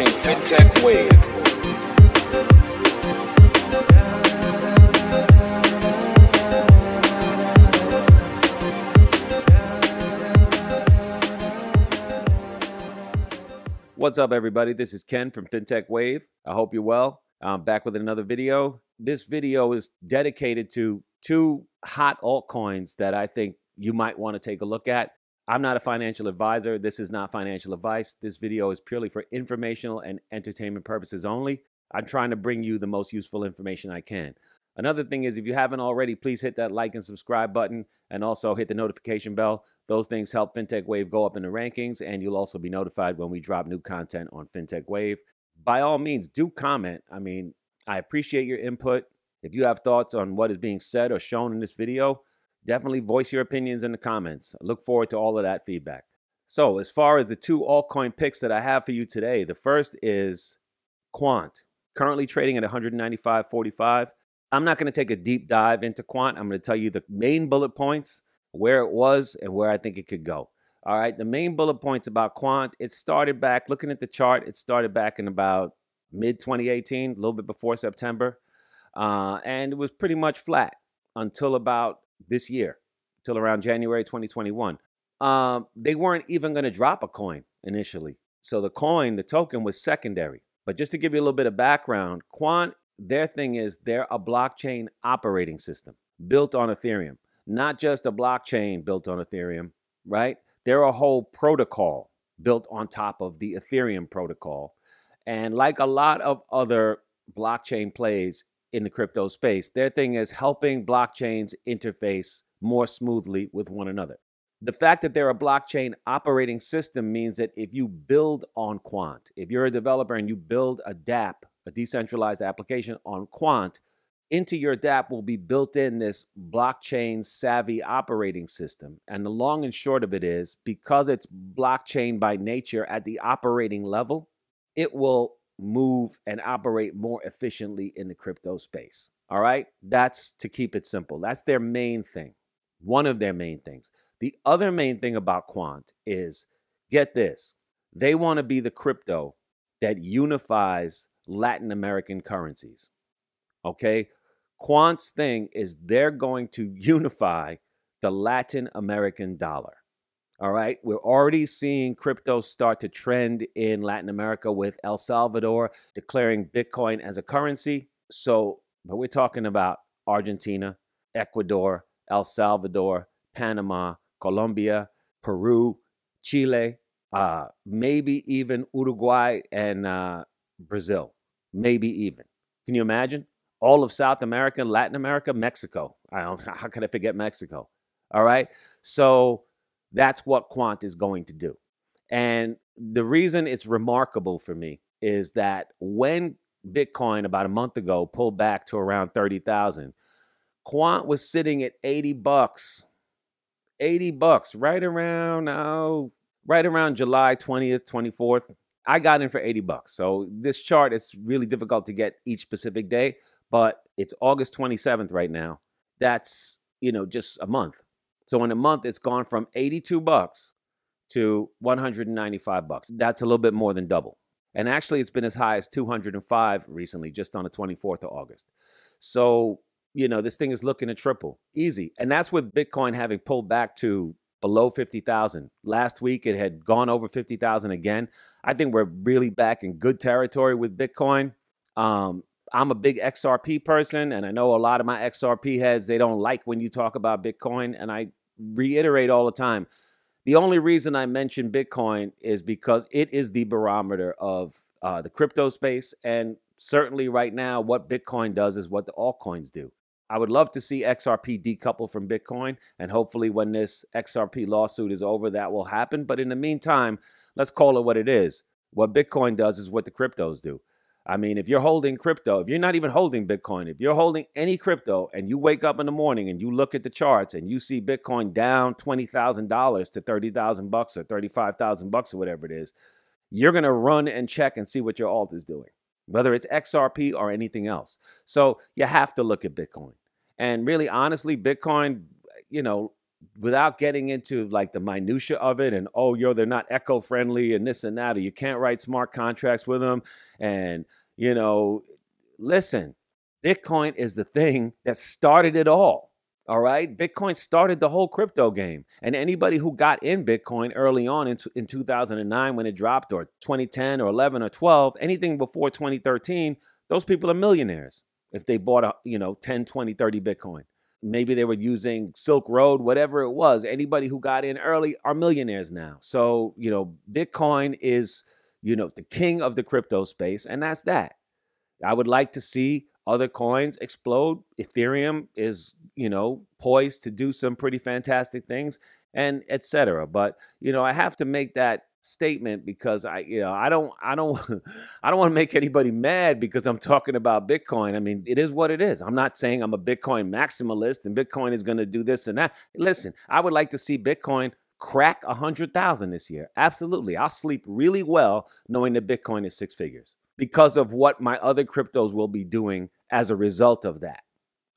watching Fintech Wave. What's up, everybody? This is Ken from Fintech Wave. I hope you're well. I'm back with another video. This video is dedicated to two hot altcoins that I think you might want to take a look at. I'm not a financial advisor. This is not financial advice. This video is purely for informational and entertainment purposes only. I'm trying to bring you the most useful information I can. Another thing is, if you haven't already, please hit that like and subscribe button and also hit the notification bell. Those things help Fintech Wave go up in the rankings, and you'll also be notified when we drop new content on Fintech Wave. By all means, do comment. I appreciate your input. If you have thoughts on what is being said or shown in this video, definitely voice your opinions in the comments. I look forward to all of that feedback. So as far as the two altcoin picks that I have for you today, the first is Quant, currently trading at 195.45. I'm not going to take a deep dive into Quant. I'm going to tell you the main bullet points, where it was and where I think it could go. All right, the main bullet points about Quant, it started back, looking at the chart, it started back in about mid-2018, a little bit before September. And it was pretty much flat until about this year, till around January 2021. They weren't even going to drop a coin initially. So the token was secondary. But just to give you a little bit of background, Quant, their thing is they're a blockchain operating system built on Ethereum. Not just a blockchain built on Ethereum, right? They're a whole protocol built on top of the Ethereum protocol. And like a lot of other blockchain plays in the crypto space, their thing is helping blockchains interface more smoothly with one another. The fact that they're a blockchain operating system means that if you build on Quant, if you're a developer and you build a dApp, a decentralized application on Quant, into your dApp will be built in this blockchain savvy operating system. And the long and short of it is, because it's blockchain by nature at the operating level, it will move and operate more efficiently in the crypto space. All right? That's to keep it simple. That's their main thing. One of their main things. The other main thing about Quant is, get this, they want to be the crypto that unifies Latin American currencies. Okay? Quant's thing is they're going to unify the Latin American dollar. All right. We're already seeing crypto start to trend in Latin America with El Salvador declaring Bitcoin as a currency. But we're talking about Argentina, Ecuador, El Salvador, Panama, Colombia, Peru, Chile, maybe even Uruguay and Brazil. Maybe even. Can you imagine? All of South America, Latin America, Mexico. How could I forget Mexico? All right. So that's what Quant is going to do. And the reason it's remarkable for me is that when Bitcoin about a month ago pulled back to around 30,000, Quant was sitting at 80 bucks. 80 bucks, right around July 20th, 24th. I got in for 80 bucks. So this chart is really difficult to get each specific day. But it's August 27th right now. That's, just a month. So in a month, it's gone from 82 bucks to 195 bucks. That's a little bit more than double. And actually, it's been as high as 205 recently, just on the 24th of August. So, this thing is looking to triple. Easy. And that's with Bitcoin having pulled back to below 50,000. Last week, it had gone over 50,000 again. I think we're really back in good territory with Bitcoin. I'm a big XRP person, and I know a lot of my XRP heads, they don't like when you talk about Bitcoin, and I reiterate all the time. The only reason I mention Bitcoin is because it is the barometer of the crypto space, and certainly right now, what Bitcoin does is what the altcoins do. I would love to see XRP decouple from Bitcoin, and hopefully when this XRP lawsuit is over, that will happen. But in the meantime, let's call it what it is. What Bitcoin does is what the cryptos do. If you're holding crypto, if you're not even holding Bitcoin, if you're holding any crypto and you wake up in the morning and you look at the charts and you see Bitcoin down $20,000 to 30,000 bucks or 35,000 bucks or whatever it is, you're going to run and check and see what your alt is doing, whether it's XRP or anything else. So you have to look at Bitcoin. And really, honestly, Bitcoin, without getting into like the minutia of it and, oh, they're not eco-friendly and this and that, or you can't write smart contracts with them. And, listen, Bitcoin is the thing that started it all. All right. Bitcoin started the whole crypto game. And anybody who got in Bitcoin early on in 2009 when it dropped, or 2010 or 11 or 12, anything before 2013, those people are millionaires if they bought 10, 20, 30 Bitcoin. Maybe they were using Silk Road, whatever it was. Anybody who got in early are millionaires now. So, Bitcoin is, the king of the crypto space. And that's that. I would like to see other coins explode. Ethereum is, poised to do some pretty fantastic things, and et cetera. But, I have to make that statement because I don't I don't want to make anybody mad because I'm talking about Bitcoin. I mean, it is what it is. I'm not saying I'm a Bitcoin maximalist and Bitcoin is going to do this and that. Listen, I would like to see Bitcoin crack 100,000 this year. Absolutely. I'll sleep really well knowing that Bitcoin is six figures because of what my other cryptos will be doing as a result of that.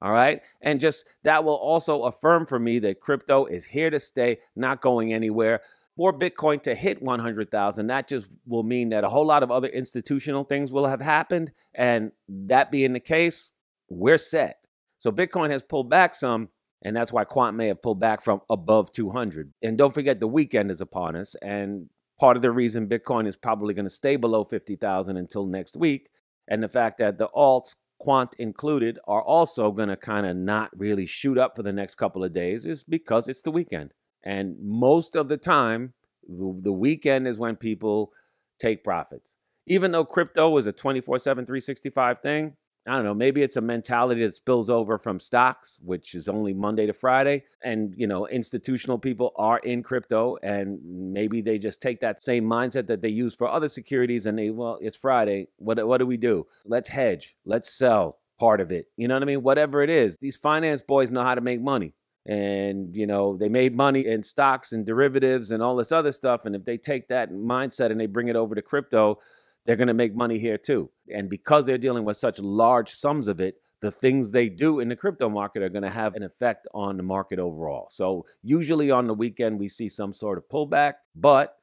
All right. And just that will also affirm for me that crypto is here to stay, not going anywhere. For Bitcoin to hit 100,000, that just will mean that a whole lot of other institutional things will have happened. And that being the case, we're set. So Bitcoin has pulled back some, and that's why Quant may have pulled back from above 200. And don't forget, the weekend is upon us. And part of the reason Bitcoin is probably going to stay below 50,000 until next week, and the fact that the alts, Quant included, are also going to kind of not really shoot up for the next couple of days, is because it's the weekend. And most of the time, the weekend is when people take profits. Even though crypto is a 24/7, 365 thing, I don't know, maybe it's a mentality that spills over from stocks, which is only Monday to Friday. And, institutional people are in crypto, and maybe they just take that same mindset that they use for other securities and it's Friday. What do we do? Let's hedge. Let's sell part of it. You know what I mean? Whatever it is, these finance boys know how to make money. And, they made money in stocks and derivatives and all this other stuff. And if they take that mindset and they bring it over to crypto, they're going to make money here too. And because they're dealing with such large sums of it, the things they do in the crypto market are going to have an effect on the market overall. So usually on the weekend, we see some sort of pullback, but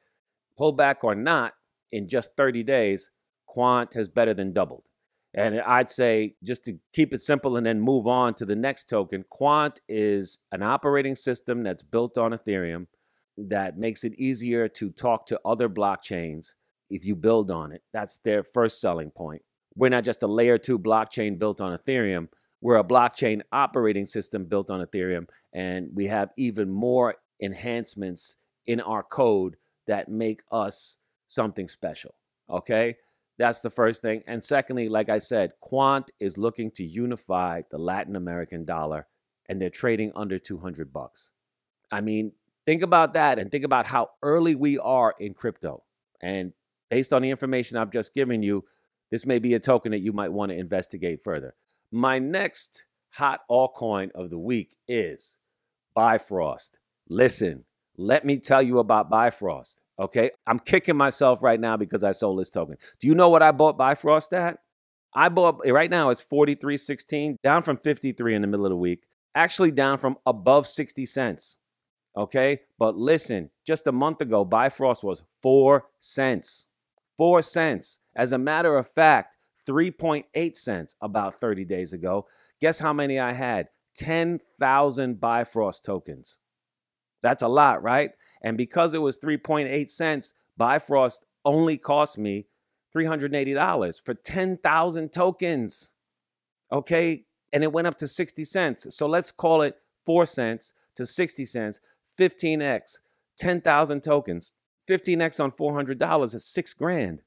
pullback or not, in just 30 days, Quant has better than doubled. And I'd say, just to keep it simple and then move on to the next token, Quant is an operating system that's built on Ethereum that makes it easier to talk to other blockchains if you build on it. That's their first selling point. We're not just a layer 2 blockchain built on Ethereum. We're a blockchain operating system built on Ethereum, and we have even more enhancements in our code that make us something special, okay? That's the first thing. And secondly, like I said, Quant is looking to unify the Latin American dollar, and they're trading under $200. I mean, think about that and think about how early we are in crypto. And based on the information I've just given you, this may be a token that you might want to investigate further. My next hot altcoin of the week is Bifrost. Listen, let me tell you about Bifrost. Okay, I'm kicking myself right now because I sold this token. Do you know what I bought Bifrost at? I bought, right now it's 43.16, down from 53 in the middle of the week, actually down from above 60 cents. Okay, but listen, just a month ago, Bifrost was 4 cents. 4 cents. As a matter of fact, 3.8 cents about 30 days ago. Guess how many I had? 10,000 Bifrost tokens. That's a lot, right? And because it was 3.8 cents, Bifrost only cost me $380 for 10,000 tokens. Okay? And it went up to 60 cents. So let's call it 4 cents to 60 cents, 15x, 10,000 tokens. 15x on $400 is $6,000.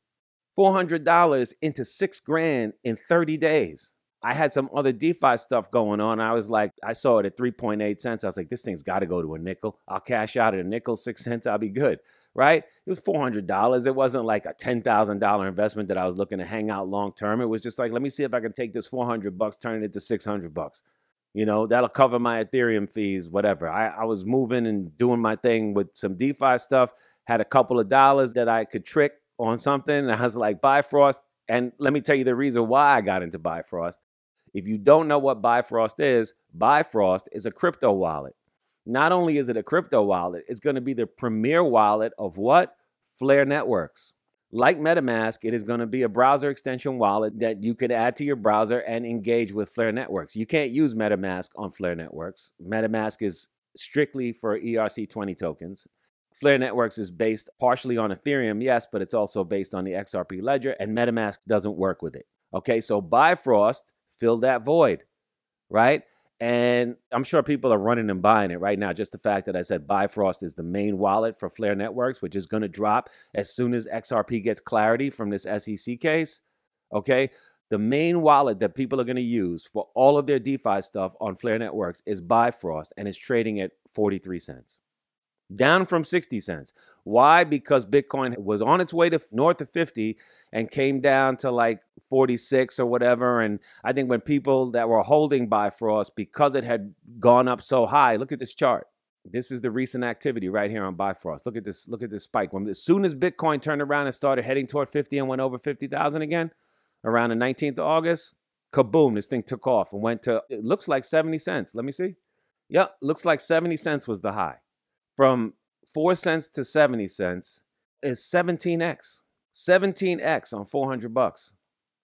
$400 into $6,000 in 30 days. I had some other DeFi stuff going on. I was like, I saw it at 3.8 cents. I was like, this thing's got to go to a nickel. I'll cash out at a nickel, 6 cents. I'll be good, right? It was $400. It wasn't like a $10,000 investment that I was looking to hang out long term. It was just like, let me see if I can take this $400, turn it into $600. That'll cover my Ethereum fees, whatever. I was moving and doing my thing with some DeFi stuff. Had a couple of dollars that I could trick on something. And I was like, Bifrost. And let me tell you the reason why I got into Bifrost. If you don't know what Bifrost is a crypto wallet. Not only is it a crypto wallet, it's going to be the premier wallet of what? Flare networks. Like MetaMask, it is going to be a browser extension wallet that you could add to your browser and engage with Flare networks. You can't use MetaMask on Flare networks. MetaMask is strictly for ERC20 tokens. Flare networks is based partially on Ethereum, yes, but it's also based on the XRP ledger, and MetaMask doesn't work with it. Okay, so Bifrost filled that void, right? And I'm sure people are running and buying it right now. Just the fact that I said Bifrost is the main wallet for Flare networks, which is going to drop as soon as XRP gets clarity from this SEC case. Okay, the main wallet that people are going to use for all of their DeFi stuff on Flare networks is Bifrost, and it's trading at 43 cents. Down from 60 cents. Why? Because Bitcoin was on its way to north of 50 and came down to like 46 or whatever. And I think when people that were holding Bifrost, because it had gone up so high, look at this chart. This is the recent activity right here on Bifrost. Look at this spike. As soon as Bitcoin turned around and started heading toward 50 and went over 50,000 again, around the 19th of August, kaboom, this thing took off and went to, it looks like 70 cents. Let me see. Yep, looks like 70 cents was the high. From 4 cents to 70 cents is 17x. 17x on 400 bucks.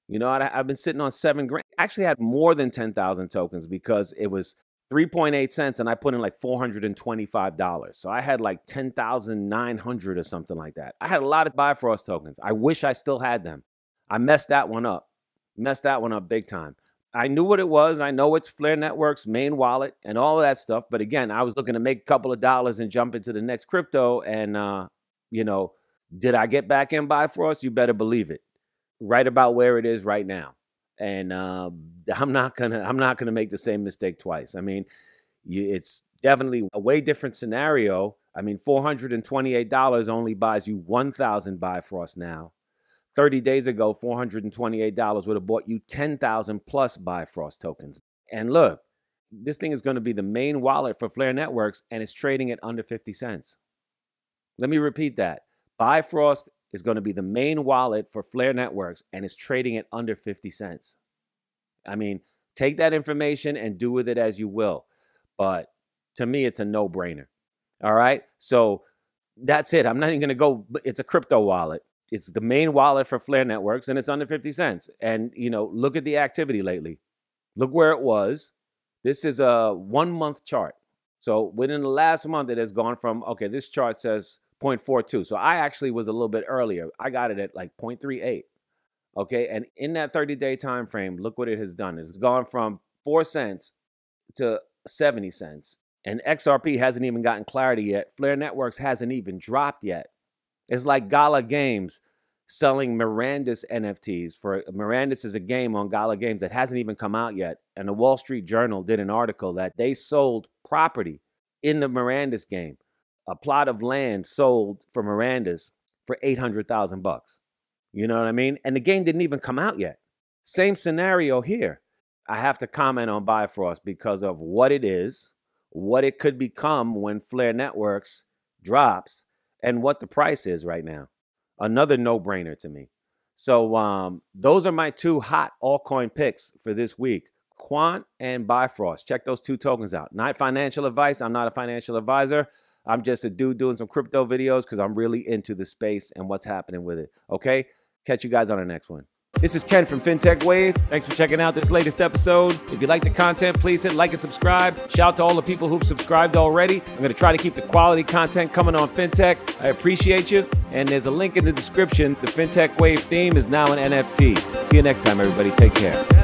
You know, I've been sitting on $7 grand. I actually had more than 10,000 tokens because it was 3.8 cents and I put in like $425. So I had like 10,900 or something like that. I had a lot of Bifrost tokens. I wish I still had them. I messed that one up. Messed that one up big time. I knew what it was. I know it's Flare Network's main wallet and all of that stuff. But again, I was looking to make a couple of dollars and jump into the next crypto. And, you know, did I get back in Bifrost? You better believe it. Right about where it is right now. And I'm not gonna make the same mistake twice. I mean, it's definitely a way different scenario. I mean, $428 only buys you 1,000 Bifrost now. 30 days ago, $428 would have bought you 10,000 plus Bifrost tokens. And look, this thing is going to be the main wallet for Flare Networks, and it's trading at under 50 cents. Let me repeat that. Bifrost is going to be the main wallet for Flare Networks, and it's trading at under 50 cents. I mean, take that information and do with it as you will. But to me, it's a no-brainer. All right? So that's it. I'm not even going to go. It's a crypto wallet. It's the main wallet for Flare Networks, and it's under 50 cents. And, you know, look at the activity lately. Look where it was. This is a 1 month chart. So within the last month, it has gone from, okay, this chart says 0.42. So I actually was a little bit earlier. I got it at like 0.38. Okay. And in that 30-day time frame, look what it has done. It's gone from 4 cents to 70 cents. And XRP hasn't even gotten clarity yet. Flare Networks hasn't even dropped yet. It's like GALA Games selling Mirandus NFTs. Mirandus is a game on GALA Games that hasn't even come out yet. And the Wall Street Journal did an article that they sold property in the Mirandus game. A plot of land sold for Mirandus for $800,000. You know what I mean? And the game didn't even come out yet. Same scenario here. I have to comment on Bifrost because of what it is, what it could become when Flare Networks drops, and what the price is right now. Another no-brainer to me. So those are my two hot altcoin picks for this week. Quant and Bifrost. Check those two tokens out. Not financial advice. I'm not a financial advisor. I'm just a dude doing some crypto videos because I'm really into the space and what's happening with it. Okay? Catch you guys on the next one. This is Ken from Fintech Wave. Thanks for checking out this latest episode. If you like the content, please hit like and subscribe. Shout out to all the people who've subscribed already. I'm going to try to keep the quality content coming on Fintech. I appreciate you. And there's a link in the description. The Fintech Wave theme is now an NFT. See you next time, everybody. Take care.